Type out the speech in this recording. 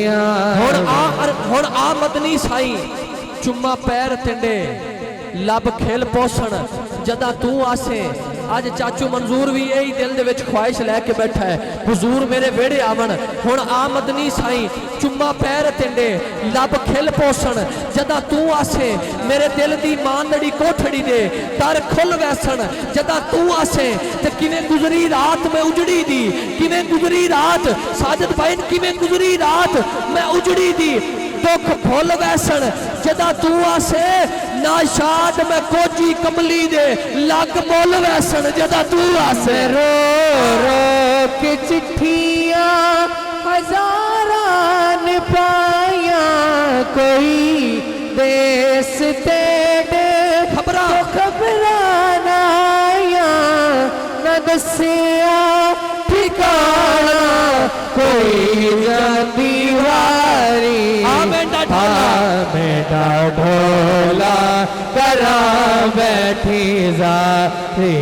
हुण आ मदनी साई चुम्मा पैर तिंडे लब खेल पोषण जदा तू आसे अज चाचू मंजूर भी यही दिल दे विच ख्वाहिश लैके बैठा है हुजूर मेरे वेड़े आवन हुण आ मदनी साई चुम्मा पैर तिंडे लब खिल पोषण जदा तू आसे मेरे दिल दी मानड़ी कोठड़ी दे दर खुल वैसन जदा तू आसे ते किवें गुजरी रात मैं उजड़ी दी किवें गुजरी रात साजिद भाई किवें गुजरी रात मैं उजड़ी दी दुख भुल वैसन जदा तू आसे नाशाद मैं कोजी कमली दे लग बोल वैसन जदा तू आसे रो रो के चिट्ठियां हजारान पाया कोई देश तेरे खबरा खबराना न दसिया ठिकाना कोई दीवारी बेटा ढोला करा बैठी जारी